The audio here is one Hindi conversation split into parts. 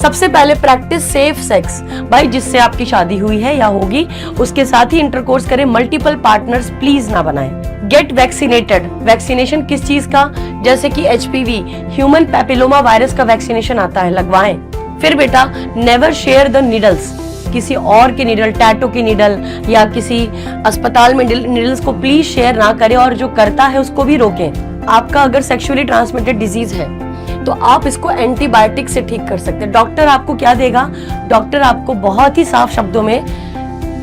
सबसे पहले प्रैक्टिस सेफ सेक्स। भाई जिससे आपकी शादी हुई है या होगी उसके साथ ही इंटरकोर्स करें, मल्टीपल पार्टनर्स प्लीज ना बनाएं। Get vaccinated. वैक्सीनेशन किस चीज का? जैसे कि HPV ह्यूमन पैपिलोमा वायरस का वैक्सीनेशन आता है, लगवाएं। फिर बेटा नेवर शेयर द नीडल्स। किसी और के नीडल, टैटू की नीडल या किसी अस्पताल में नीडल्स को प्लीज शेयर ना करें, और जो करता है उसको भी रोकें। आपका अगर सेक्सुअली ट्रांसमिटेड डिजीज है तो आप इसको एंटीबायोटिक से ठीक कर सकते हैं। डॉक्टर आपको क्या देगा? डॉक्टर आपको बहुत ही साफ शब्दों में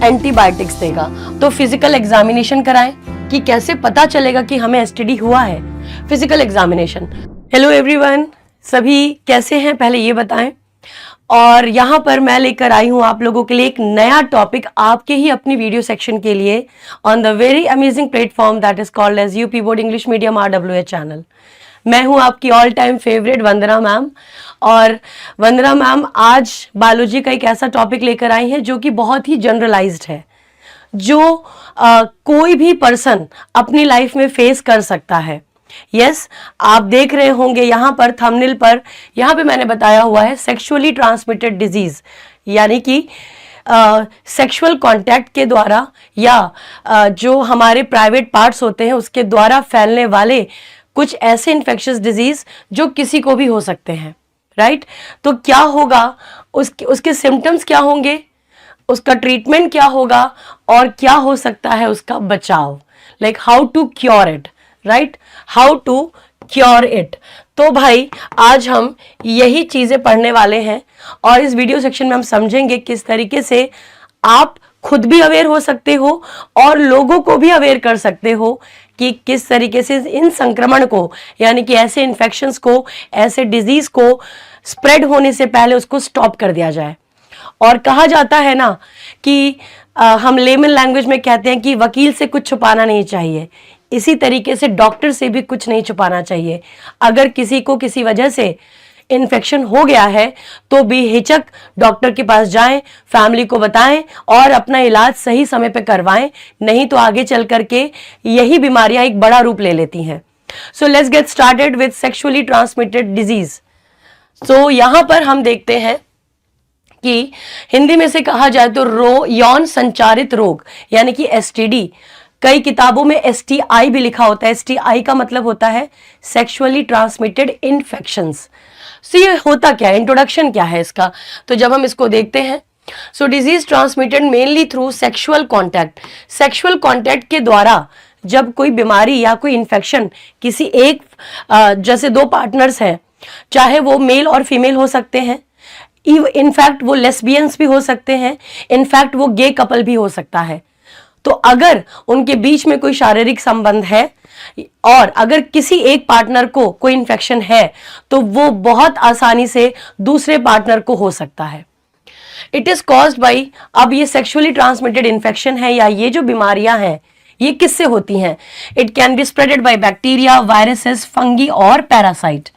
एंटीबायोटिक्स देगा। तो फिजिकल एग्जामिनेशन कराएं कि कैसे पता चलेगा कि हमें STD हुआ है। Physical examination. हेलो एवरीवन, सभी कैसे हैं पहले ये बताएं। और यहाँ पर मैं लेकर आई हूँ आप लोगों के लिए एक नया टॉपिक आपके ही अपनी वीडियो सेक्शन के लिए on the very amazing platform that is called as UP board English medium RWA channel. मैं हूँ आपकी all time favourite Vandana ma'am. और वंदना मैम आज बायोलॉजी का एक ऐसा टॉपिक लेकर आई हैं जो कि बहुत ही जनरलाइज्ड है, जो कोई भी पर्सन अपनी लाइफ में फेस कर सकता है। यस, आप देख रहे होंगे यहाँ पर थंबनेल पर, यहाँ पे मैंने बताया हुआ है सेक्सुअली ट्रांसमिटेड डिजीज, यानी कि सेक्सुअल कांटेक्ट के द्वारा या जो हमारे प्राइवेट पार्ट्स होते हैं उसके द्वारा फैलने वाले कुछ ऐसे इन्फेक्शियस डिजीज जो किसी को भी हो सकते हैं, राइट। तो क्या होगा, उसके सिम्टम्स क्या होंगे, उसका ट्रीटमेंट क्या होगा और क्या हो सकता है उसका बचाव, like how to cure it, right, how to cure it. तो भाई आज हम यही चीजें पढ़ने वाले हैं और इस वीडियो सेक्शन में हम समझेंगे किस तरीके से आप खुद भी अवेयर हो सकते हो और लोगों को भी अवेयर कर सकते हो कि किस तरीके से इन संक्रमण को, यानी कि ऐसे इन्फेक्शंस को, ऐसे डिजीज को स्प्रेड होने से पहले उसको स्टॉप कर दिया जाए। और कहा जाता है ना कि हम लेमन लैंग्वेज में कहते हैं कि वकील से कुछ छुपाना नहीं चाहिए, इसी तरीके से डॉक्टर से भी कुछ नहीं छुपाना चाहिए। अगर किसी को किसी वजह से इन्फेक्शन हो गया है तो बेहिचक डॉक्टर के पास जाएं, फैमिली को बताएं और अपना इलाज सही समय पे करवाएं, नहीं तो आगे चल करके यही बीमारियां एक बड़ा रूप ले लेती हैं। So let's get started with sexually transmitted disease. So यहां पर हम देखते हैं कि हिंदी में से कहा जाए तो यौन संचारित रोग यानी कि STD। कई किताबों में STI भी लिखा होता है। STI का मतलब होता है सेक्सुअली ट्रांसमिटेड इन्फेक्शंस। सो ये होता क्या है, इंट्रोडक्शन क्या है इसका, तो जब हम इसको देखते हैं, so disease transmitted mainly through sexual contact. Sexual contact के द्वारा जब कोई बीमारी या कोई इन्फेक्शन किसी एक जैसे दो पार्टनर्स हैं, चाहे वो मेल और फीमेल हो सकते हैं, इनफैक्ट वो लेस्बियंस भी हो सकते हैं, इनफैक्ट वो गे कपल भी हो सकता है। तो अगर उनके बीच में कोई शारीरिक संबंध है और अगर किसी एक पार्टनर को कोई इन्फेक्शन है तो वो बहुत आसानी से दूसरे पार्टनर को हो सकता है। इट इज कॉज्ड बाई, अब ये सेक्सुअली ट्रांसमिटेड इन्फेक्शन है या ये जो बीमारियां हैं ये किससे होती हैं? It can be spreaded by bacteria, viruses, fungi और पैरासाइट।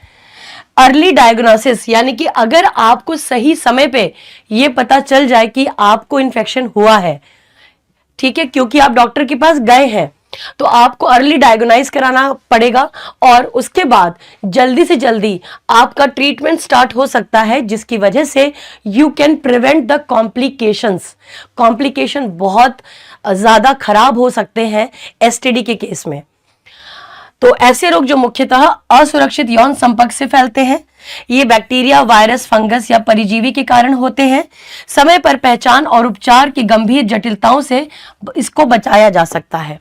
अर्ली डायग्नोसिस, यानी कि अगर आपको सही समय पे ये पता चल जाए कि आपको इन्फेक्शन हुआ है, ठीक है, क्योंकि आप डॉक्टर के पास गए हैं, तो आपको अर्ली डायग्नाइज कराना पड़ेगा और उसके बाद जल्दी से जल्दी आपका ट्रीटमेंट स्टार्ट हो सकता है, जिसकी वजह से you can prevent the complications. Complication बहुत ज्यादा खराब हो सकते हैं STD के केस में। तो ऐसे रोग जो मुख्यतः असुरक्षित यौन संपर्क से फैलते हैं, ये बैक्टीरिया, वायरस, फंगस या परिजीवी के कारण होते हैं। समय पर पहचान और उपचार की गंभीर जटिलताओं से इसको बचाया जा सकता है।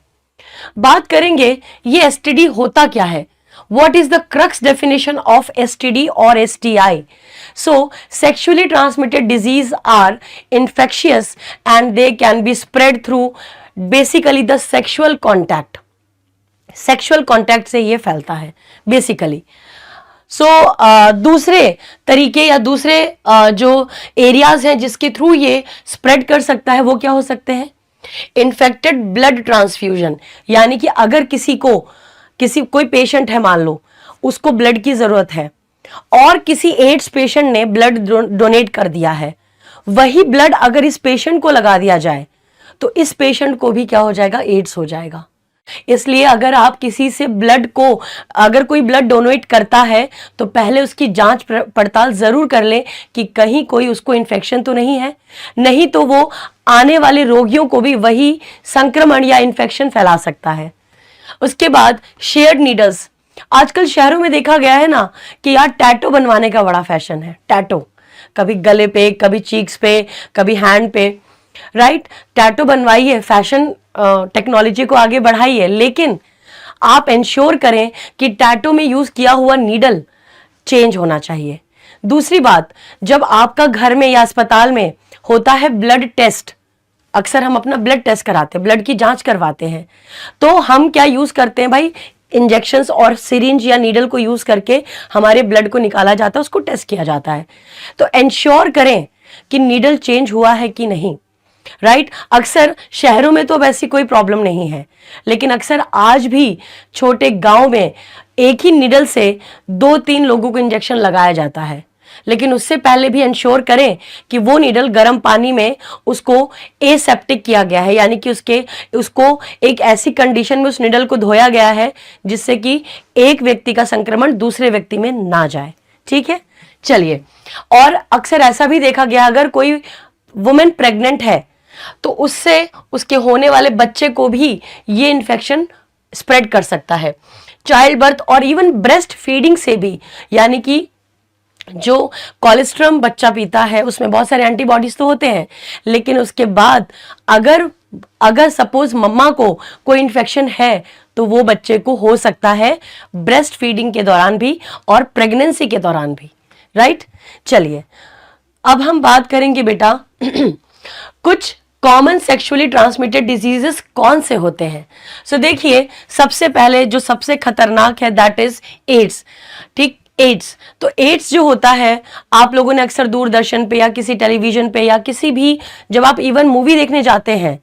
बात करेंगे ये STD होता क्या है, What is the crux definition of STD or STI? So, sexually transmitted disease are infectious and they can be spread through basically the sexual contact. Sexual contact से ये फैलता है बेसिकली। सो दूसरे तरीके या दूसरे जो एरियाज हैं जिसके थ्रू ये स्प्रेड कर सकता है वो क्या हो सकते हैं? इन्फेक्टेड ब्लड ट्रांसफ्यूजन, यानी कि अगर कोई पेशेंट है, मान लो उसको ब्लड की जरूरत है और किसी एड्स पेशेंट ने ब्लड डोनेट कर दिया है, वही ब्लड अगर इस पेशेंट को लगा दिया जाए तो इस पेशेंट को भी क्या हो जाएगा? एड्स हो जाएगा। इसलिए अगर आप किसी से ब्लड को, अगर कोई ब्लड डोनेट करता है तो पहले उसकी जांच पड़ताल जरूर कर लें कि कहीं कोई उसको इन्फेक्शन तो नहीं है, नहीं तो वो आने वाले रोगियों को भी वही संक्रमण या इन्फेक्शन फैला सकता है। उसके बाद शेयर्ड नीडल्स, आजकल शहरों में देखा गया है ना कि यार टैटू बनवाने का बड़ा फैशन है। टैटू कभी गले पे, कभी चीक्स पे, कभी हैंड पे, राइट। टैटू बनवाइए, फैशन टेक्नोलॉजी को आगे बढ़ाइए, लेकिन आप इंश्योर करें कि टैटू में यूज किया हुआ नीडल चेंज होना चाहिए। दूसरी बात, जब आपका घर में या अस्पताल में होता है ब्लड टेस्ट, अक्सर हम अपना ब्लड टेस्ट कराते हैं, ब्लड की जांच करवाते हैं, तो हम क्या यूज करते हैं भाई, इंजेक्शंस और सिरिंज या नीडल को यूज करके हमारे ब्लड को निकाला जाता है, उसको टेस्ट किया जाता है। तो इंश्योर करें कि नीडल चेंज हुआ है कि नहीं, राइट। अक्सर शहरों में तो वैसी कोई प्रॉब्लम नहीं है, लेकिन अक्सर आज भी छोटे गांव में एक ही नीडल से 2-3 लोगों को इंजेक्शन लगाया जाता है, लेकिन उससे पहले भी इंश्योर करें कि वो नीडल गर्म पानी में उसको एसेप्टिक किया गया है, यानी कि उसको एक ऐसी कंडीशन में उस नीडल को धोया गया है जिससे कि एक व्यक्ति का संक्रमण दूसरे व्यक्ति में ना जाए, ठीक है। चलिए, और अक्सर ऐसा भी देखा गया, अगर कोई वुमेन प्रेग्नेंट है तो उससे उसके होने वाले बच्चे को भी ये इन्फेक्शन स्प्रेड कर सकता है। चाइल्ड बर्थ और इवन ब्रेस्ट फीडिंग से भी, यानी कि जो कोलेस्ट्रम बच्चा पीता है उसमें बहुत सारे एंटीबॉडीज तो होते हैं, लेकिन उसके बाद अगर सपोज मम्मा को कोई इन्फेक्शन है तो वो बच्चे को हो सकता है ब्रेस्ट फीडिंग के दौरान भी और प्रेगनेंसी के दौरान भी, राइट। चलिए, अब हम बात करेंगे बेटा कुछ कॉमन सेक्सुअली ट्रांसमिटेड डिजीजेस कौन से होते हैं। सो देखिए, सबसे पहले जो सबसे खतरनाक है दैट इज एड्स, ठीक। एड्स, तो एड्स जो होता है, आप लोगों ने अक्सर दूरदर्शन पे या किसी टेलीविजन पे या किसी भी, जब आप इवन मूवी देखने जाते हैं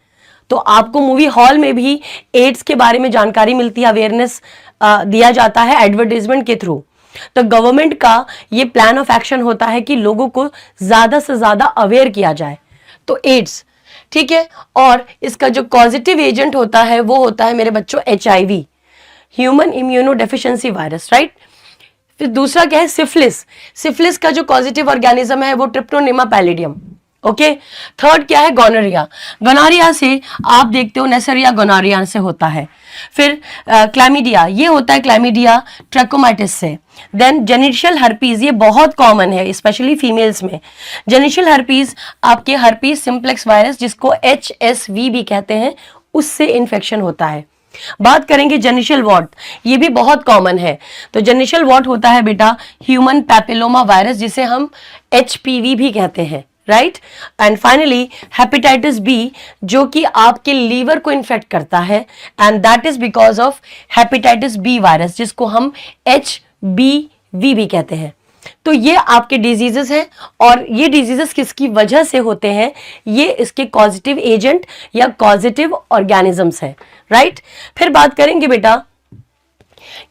तो आपको मूवी हॉल में भी एड्स के बारे में जानकारी मिलती है, अवेयरनेस दिया जाता है एडवर्टाइजमेंट के थ्रू। तो गवर्नमेंट का ये प्लान ऑफ एक्शन होता है कि लोगों को ज्यादा से ज्यादा अवेयर किया जाए। तो एड्स, ठीक है। और इसका जो पॉजिटिव एजेंट होता है वो होता है मेरे बच्चों HIV, human immuno deficiency virus, right. फिर दूसरा क्या है, सिफिलिस। सिफिलिस का जो पॉजिटिव ऑर्गेनिज्म है वो ट्रिप्टोनिमा पैलिडियम, ओके। थर्ड क्या है, गोनोरिया। गोनोरिया से आप देखते हो नेसरिया गोनोरिया से होता है। फिर क्लैमिडिया, ये होता है क्लैमिडिया ट्रैकोमाइटिस से। देन जेनिशियल हर्पीज, ये बहुत कॉमन है स्पेशली फीमेल्स में। जेनिशियल हर्पीज आपके हर्पीज सिंप्लेक्स वायरस, जिसको HSV भी कहते हैं, उससे इन्फेक्शन होता है। बात करेंगे जेनिशियल वॉट, ये भी बहुत कॉमन है। तो जेनिशियल वॉट होता है बेटा ह्यूमन पैपिलोमा वायरस, जिसे हम HPV भी कहते हैं, right. And finally hepatitis B, जो कि आपके लीवर को इन्फेक्ट करता है, and that is because of hepatitis B virus, जिसको हम HBV भी कहते हैं। तो ये आपके डिजीजेस हैं, और ये डिजीजेस किसकी वजह से होते हैं, ये इसके कॉजेटिव एजेंट या कॉजेटिव ऑर्गेनिजम्स हैं, राइट। फिर बात करेंगे बेटा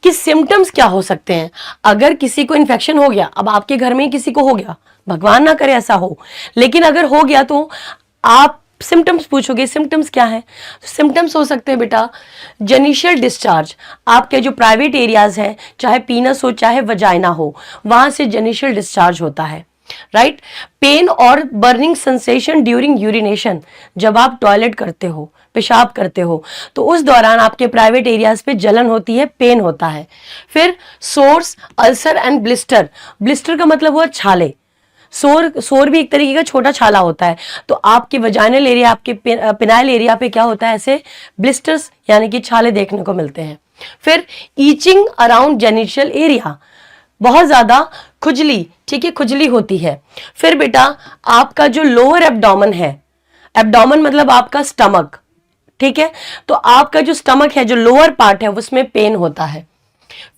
कि सिम्टम्स क्या हो सकते हैं अगर किसी को इन्फेक्शन हो गया। अब आपके घर में ही किसी को हो गया, भगवान ना करे ऐसा हो, लेकिन अगर हो गया तो आप सिम्टम्स पूछोगे, सिम्टम्स क्या है। सिम्टम्स हो सकते हैं बेटा जेनिशियल डिस्चार्ज, आपके जो प्राइवेट एरियाज हैं, चाहे पीनस हो चाहे वजाइना हो, वहां से जेनिशियल डिस्चार्ज होता है, राइट। पेन और बर्निंग सेंसेशन ड्यूरिंग यूरिनेशन, जब आप टॉयलेट करते हो, पेशाब करते हो, तो उस दौरान आपके प्राइवेट एरियाज पे जलन होती है, पेन होता है। फिर source, ulcer and blister. Blister का मतलब हुआ छाले। सोर भी एक तरीके का छोटा छाला होता है। तो आपके वजाइनल एरिया, आपके पिनाइल एरिया पे क्या होता है, ऐसे ब्लिस्टर्स यानी कि छाले देखने को मिलते हैं। फिर ईचिंग अराउंड जेनिशियल एरिया, बहुत ज्यादा खुजली, ठीक है, खुजली होती है। फिर बेटा आपका जो लोअर एब्डोमेन है, एब्डोमेन मतलब आपका स्टमक, ठीक है, तो आपका जो स्टमक है, जो लोअर पार्ट है, उसमें पेन होता है।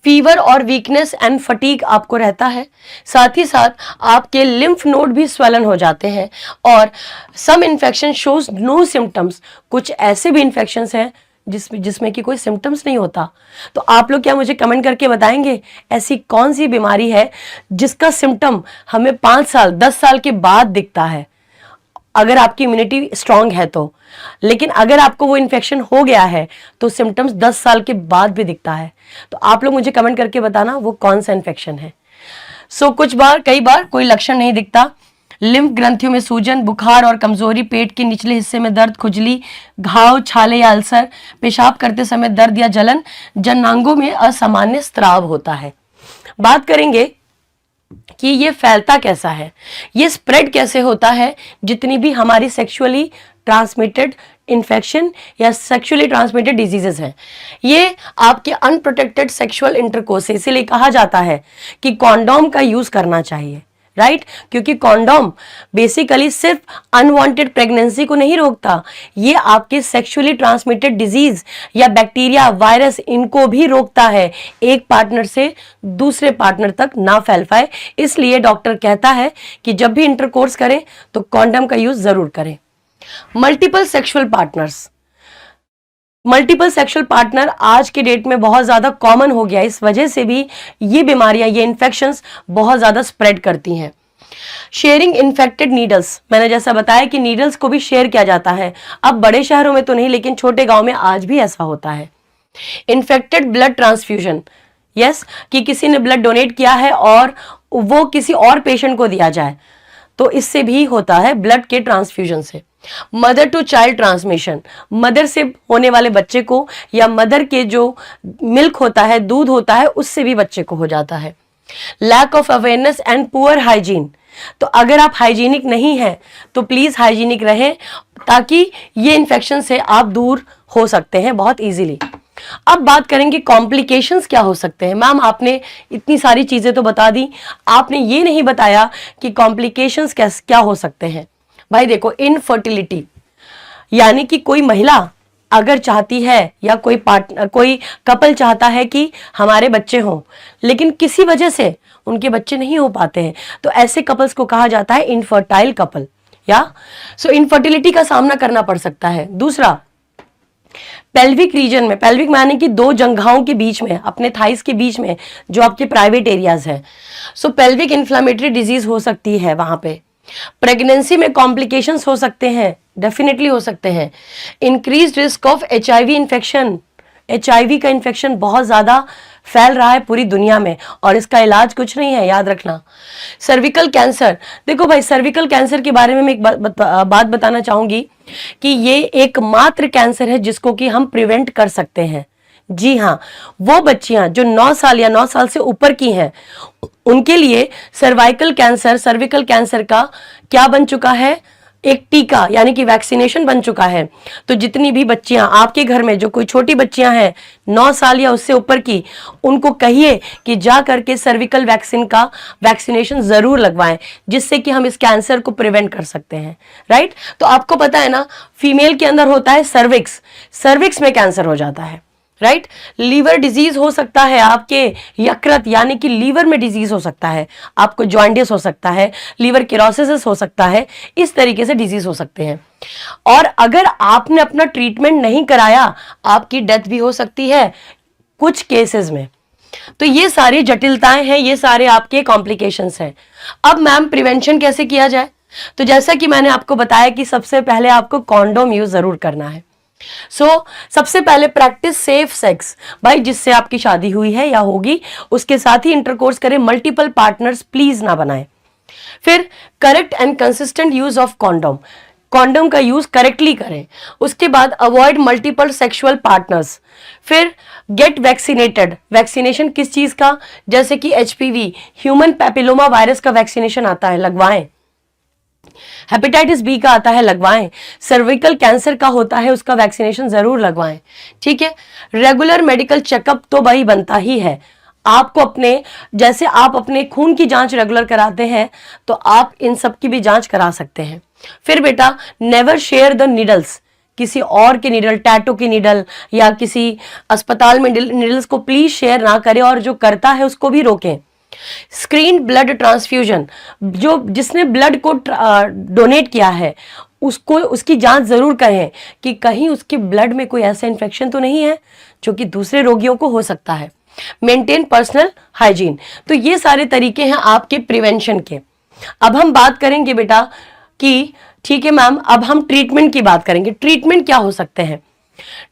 फीवर और वीकनेस एंड फटीग आपको रहता है। साथ ही साथ आपके लिम्फ नोड भी स्वेलन हो जाते हैं। और some infection shows no symptoms, कुछ ऐसे भी इन्फेक्शंस हैं जिसमें कि कोई सिम्टम्स नहीं होता। तो आप लोग क्या मुझे कमेंट करके बताएंगे ऐसी कौन सी बीमारी है जिसका सिम्टम हमें 5 साल 10 साल के बाद दिखता है। अगर आपकी इम्यूनिटी स्ट्रांग है तो। लेकिन अगर आपको वो इन्फेक्शन हो गया है तो सिम्टम्स 10 साल के बाद भी दिखता है। तो आप लोग मुझे कमेंट करके बताना वो कौन सा इन्फेक्शन है। कई बार कोई लक्षण नहीं दिखता। लिम्फ ग्रंथियों में सूजन, बुखार और कमजोरी, पेट के निचले हिस्से में दर्द, खुजली, घाव, छाले या अल्सर, पेशाब करते समय दर्द या जलन, जननांगों में असामान्य स्राव होता है। बात करेंगे कि ये फैलता कैसा है, ये स्प्रेड कैसे होता है। जितनी भी हमारी सेक्सुअली ट्रांसमिटेड इन्फेक्शन या सेक्सुअली ट्रांसमिटेड डिजीजेस हैं, ये आपके अनप्रोटेक्टेड सेक्सुअल इंटरकोर्स से, इसीलिए कहा जाता है कि कॉन्डोम का यूज करना चाहिए, राइट? क्योंकि कॉन्डोम बेसिकली सिर्फ अनवांटेड प्रेगनेंसी को नहीं रोकता, ये आपके सेक्सुअली ट्रांसमिटेड डिजीज या बैक्टीरिया, वायरस, इनको भी रोकता है, एक पार्टनर से दूसरे पार्टनर तक ना फैल पाए। इसलिए डॉक्टर कहता है कि जब भी इंटरकोर्स करें तो कॉन्डोम का यूज जरूर करें। मल्टीपल सेक्सुअल पार्टनर आज के डेट में बहुत ज्यादा कॉमन हो गया। इस वजह से भी ये बीमारियां, ये इन्फेक्शंस बहुत ज्यादा स्प्रेड करती हैं। शेयरिंग इन्फेक्टेड नीडल्स, मैंने जैसा बताया कि नीडल्स को भी शेयर किया जाता है। अब बड़े शहरों में तो नहीं, लेकिन छोटे गांव में आज भी ऐसा होता है। इन्फेक्टेड ब्लड ट्रांसफ्यूजन, यस, कि किसी ने ब्लड डोनेट किया है और वो किसी और पेशेंट को दिया जाए, तो इससे भी होता है ब्लड के ट्रांसफ्यूजन से। Mother to child transmission, mother से होने वाले बच्चे को या मदर के जो मिल्क होता है, दूध होता है, उससे भी बच्चे को हो जाता है। Lack of awareness and poor hygiene, तो अगर आप हाइजीनिक नहीं हैं तो प्लीज हाइजीनिक रहें, ताकि ये इन्फेक्शन से आप दूर हो सकते हैं बहुत इजीली। अब बात करेंगे कॉम्प्लिकेशंस क्या हो सकते हैं। मैम आपने इतनी सारी चीजें तो बता दी, आपने ये नहीं बताया कि कॉम्प्लिकेशंस क्या हो सकते हैं। भाई देखो, इनफर्टिलिटी यानी कि कोई महिला अगर चाहती है या कोई कपल चाहता है कि हमारे बच्चे हों, लेकिन किसी वजह से उनके बच्चे नहीं हो पाते हैं, तो ऐसे कपल्स को कहा जाता है इनफर्टाइल कपल, या सो इनफर्टिलिटी का सामना करना पड़ सकता है। दूसरा, पेल्विक रीजन में, पेल्विक माने कि दो जंघाओं के बीच में, अपने थाइस के बीच में जो आपके प्राइवेट एरियाज है, सो पेल्विक इन्फ्लामेटरी डिजीज हो सकती है वहां पे। प्रेगनेंसी में कॉम्प्लिकेशंस हो सकते हैं, डेफिनेटली हो सकते हैं। Increase risk of HIV infection, HIV का इन्फेक्शन बहुत ज्यादा फैल रहा है पूरी दुनिया में और इसका इलाज कुछ नहीं है, याद रखना। सर्विकल कैंसर, देखो भाई, सर्विकल कैंसर के बारे में मैं एक बात बताना चाहूंगी कि ये एकमात्र कैंसर है जिसको कि हम प्रिवेंट कर सकते हैं। जी हाँ, वो बच्चियां जो 9 साल या 9 साल से ऊपर की हैं, उनके लिए सर्विकल कैंसर का क्या बन चुका है, एक टीका यानी कि वैक्सीनेशन बन चुका है। तो जितनी भी बच्चियां आपके घर में, जो कोई छोटी बच्चियां हैं 9 साल या उससे ऊपर की, उनको कहिए कि जा करके सर्विकल वैक्सीन का वैक्सीनेशन जरूर लगवाएं, जिससे कि हम इस कैंसर को प्रिवेंट कर सकते हैं, राइट? तो आपको पता है ना, फीमेल के अंदर होता है सर्विक्स में कैंसर हो जाता है, राइट? लीवर डिजीज हो सकता है आपके, यकृत यानी कि लीवर में डिजीज हो सकता है, आपको जॉन्डिस हो सकता है, लीवर किरोसिस हो सकता है, इस तरीके से डिजीज हो सकते हैं। और अगर आपने अपना ट्रीटमेंट नहीं कराया, आपकी डेथ भी हो सकती है कुछ केसेस में। तो ये सारी जटिलताएं हैं, ये सारे आपके कॉम्प्लिकेशंस हैं। अब मैम प्रिवेंशन कैसे किया जाए? तो जैसा कि मैंने आपको बताया कि सबसे पहले आपको कॉन्डोम यूज जरूर करना है। सबसे पहले प्रैक्टिस सेफ सेक्स, भाई जिससे आपकी शादी हुई है या होगी उसके साथ ही इंटरकोर्स करें, मल्टीपल पार्टनर्स प्लीज ना बनाएं। फिर correct and consistent use of condom का यूज करेक्टली करें। उसके बाद अवॉइड मल्टीपल सेक्सुअल पार्टनर्स। फिर गेट वैक्सीनेटेड, वैक्सीनेशन किस चीज का, जैसे कि एचपीवी, ह्यूमन पैपिलोमा वायरस का वैक्सीनेशन आता है, लगवाएं। हेपेटाइटिस बी का आता है, लगवाएं। सर्विकल कैंसर का होता है, उसका वैक्सीनेशन जरूर लगवाएं, ठीक है। रेगुलर मेडिकल चेकअप तो भाई बनता ही है। आपको अपने, जैसे आप अपने खून की जांच रेगुलर कराते हैं, तो आप इन सब की भी जांच करा सकते हैं। फिर बेटा, नेवर शेयर द नीडल्स, किसी और के नीडल, टैटू की नीडल या किसी अस्पताल में नीडल्स को प्लीज शेयर ना करें, और जो करता है उसको भी रोकें। स्क्रीन ब्लड ट्रांसफ्यूजन, जिसने ब्लड को डोनेट किया है उसको, उसकी जांच जरूर करें कि कहीं उसके ब्लड में कोई ऐसा इन्फेक्शन तो नहीं है जो कि दूसरे रोगियों को हो सकता है। Maintain personal hygiene. तो ये सारे तरीके हैं आपके प्रिवेंशन के। अब हम बात करेंगे बेटा कि ठीक है मैम, अब हम ट्रीटमेंट की बात करेंगे। ट्रीटमेंट क्या हो सकते हैं?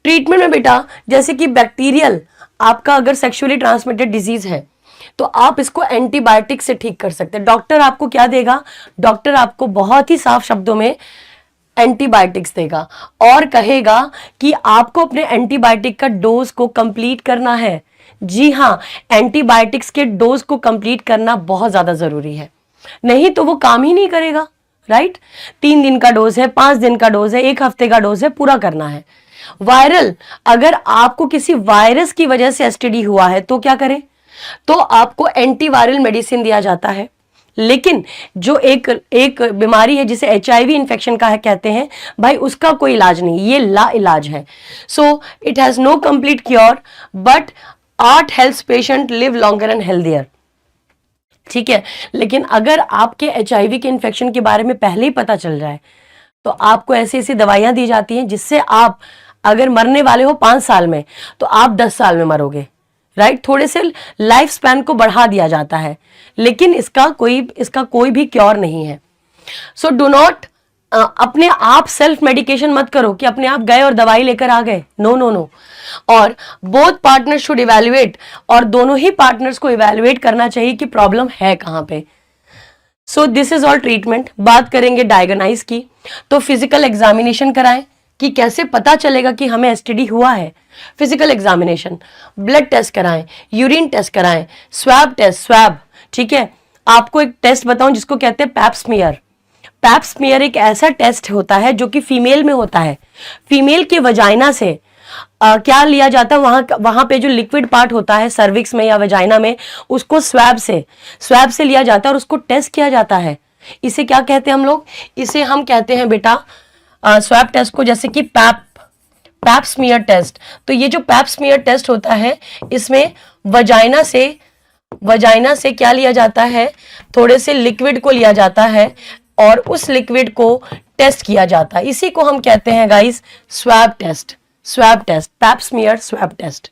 ट्रीटमेंट में बेटा जैसे कि बैक्टीरियल, आपका अगर सेक्सुअली ट्रांसमिटेड डिजीज है तो आप इसको एंटीबायोटिक से ठीक कर सकते हैं। डॉक्टर आपको क्या देगा? डॉक्टर आपको बहुत ही साफ शब्दों में एंटीबायोटिक्स देगा और कहेगा कि आपको अपने एंटीबायोटिक का डोज को कंप्लीट करना है। जी हाँ, एंटीबायोटिक्स के डोज को कंप्लीट करना बहुत ज्यादा जरूरी है, नहीं तो वो काम ही नहीं करेगा, राइट? 3 दिन का डोज है, 5 दिन का डोज है, 1 हफ्ते का डोज है, पूरा करना है। वायरल, अगर आपको किसी वायरस की वजह से एसटीडी हुआ है तो क्या करें? तो आपको एंटीवायरल मेडिसिन दिया जाता है। लेकिन जो एक बीमारी है जिसे एचआईवी इन्फेक्शन का है कहते हैं, भाई उसका कोई इलाज नहीं, ये ला इलाज है। So it has no complete cure but ART helps patient live longer and healthier. ठीक है, लेकिन अगर आपके एचआईवी के इन्फेक्शन के बारे में पहले ही पता चल जाए तो आपको ऐसी ऐसी दवाइयां दी जाती हैं जिससे आप अगर मरने वाले हो 5 साल में तो आप 10 साल में मरोगे, राइट? थोड़े से लाइफ स्पैन को बढ़ा दिया जाता है, लेकिन इसका कोई भी क्योर नहीं है। सो डू नॉट अपने आप सेल्फ मेडिकेशन मत करो कि अपने आप गए और दवाई लेकर आ गए। No no no. और बोथ पार्टनर्स शुड इवैल्यूएट, और दोनों ही पार्टनर्स को इवैल्यूएट करना चाहिए कि प्रॉब्लम है कहां पे। So this is all treatment. बात करेंगे डायग्नाइज की, तो फिजिकल एग्जामिनेशन कराएं कि कैसे पता चलेगा कि हमें एसटीडी हुआ है। फिजिकल एग्जामिनेशन, ब्लड टेस्ट कराएं, यूरिन टेस्ट कराएं, स्वैब टेस्ट, स्वैब, ठीक है। आपको एक टेस्ट बताऊं जिसको कहते हैं पैप स्मीयर। पैप स्मीयर एक ऐसा टेस्ट होता है जो कि फीमेल में होता है। फीमेल के वजाइना से क्या लिया जाता है, वहां पे जो लिक्विड पार्ट होता है सर्विक्स में या वजाइना में, उसको स्वैब से लिया जाता है और उसको टेस्ट किया जाता है। इसे क्या कहते हैं हम लोग? इसे हम कहते हैं बेटा स्वैब टेस्ट को, जैसे कि पैप स्मीयर टेस्ट। तो ये जो पैप स्मीयर टेस्ट होता है इसमें वजाइना से क्या लिया जाता है? थोड़े से लिक्विड को लिया जाता है और उस लिक्विड को टेस्ट किया जाता है। इसी को हम कहते हैं guys swab test, pap smear swab test.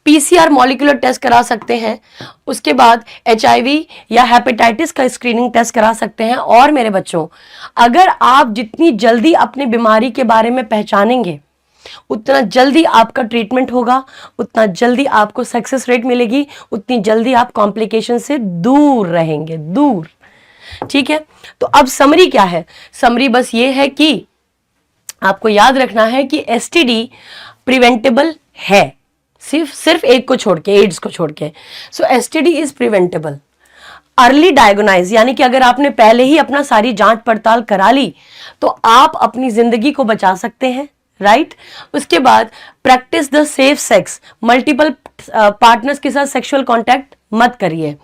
PCR molecular test करा सकते हैं, उसके बाद एचआईवी या हेपेटाइटिस का स्क्रीनिंग टेस्ट करा सकते हैं। और मेरे बच्चों, अगर आप जितनी जल्दी अपनी बीमारी के बारे में पहचानेंगे उतना जल्दी आपका ट्रीटमेंट होगा, उतना जल्दी आपको सक्सेस रेट मिलेगी, उतनी जल्दी आप कॉम्प्लिकेशन से दूर रहेंगे, दूर। ठीक है, तो अब समरी क्या है? समरी बस ये है कि आपको याद रखना है कि एसटीडी प्रिवेंटेबल है, सिर्फ एक को छोड़ के, एड्स को छोड़ के। So STD is preventable. Early diagnose, यानी कि अगर आपने पहले ही अपना सारी जांच पड़ताल करा ली तो आप अपनी जिंदगी को बचा सकते हैं, राइट? उसके बाद practice the safe sex, multiple partners के साथ सेक्सुअल कांटेक्ट मत करिए।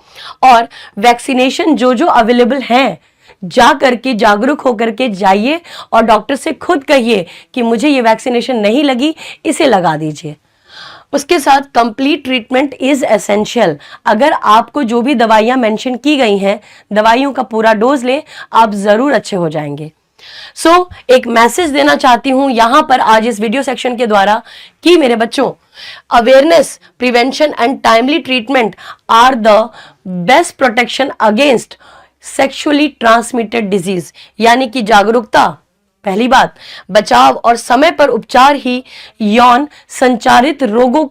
और वैक्सीनेशन जो अवेलेबल हैं जा करके जागरूक होकर के जाइए और डॉक्टर से खुद कहिए कि मुझे ये वैक्सीनेशन नहीं लगी, इसे लगा दीजिए। उसके साथ कंप्लीट ट्रीटमेंट इज एसेंशियल। अगर आपको जो भी दवाइयां मेंशन की गई हैं, दवाइयों का पूरा डोज लें, आप जरूर अच्छे हो जाएंगे। सो एक मैसेज देना चाहती हूं यहां पर आज इस वीडियो सेक्शन के द्वारा कि मेरे बच्चों, awareness, prevention and timely treatment are the best protection against sexually transmitted disease. यानी कि जागरूकता पहली बात, बचाव और समय पर उपचार ही यौन संचारित रोगों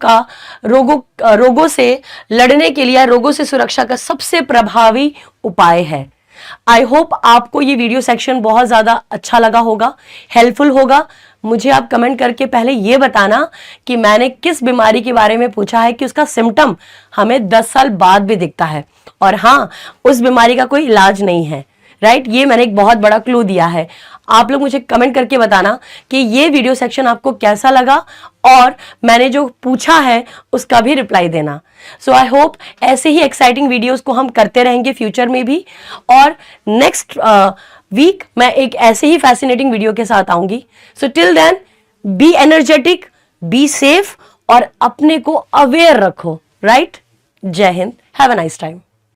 से लड़ने के लिए, रोगों से सुरक्षा का सबसे प्रभावी उपाय है। आई होप आपको ये वीडियो सेक्शन बहुत ज्यादा अच्छा लगा होगा, हेल्पफुल होगा। मुझे आप कमेंट करके पहले ये बताना कि मैंने किस बीमारी के बारे में पूछा है कि उसका सिम्टम हमें 10 साल बाद भी दिखता है, और हाँ, उस बीमारी का कोई इलाज नहीं है, राइट? ये मैंने एक बहुत बड़ा क्लू दिया है। आप लोग मुझे कमेंट करके बताना कि ये वीडियो सेक्शन आपको कैसा लगा और मैंने जो पूछा है उसका भी रिप्लाई देना। सो आई होप ऐसे ही एक्साइटिंग वीडियोस को हम करते रहेंगे फ्यूचर में भी, और नेक्स्ट वीक मैं एक ऐसे ही फैसिनेटिंग वीडियो के साथ आऊंगी। So till then, be energetic, be safe और अपने को अवेयर रखो, राइट? जय हिंद, हैव अ नाइस टाइम।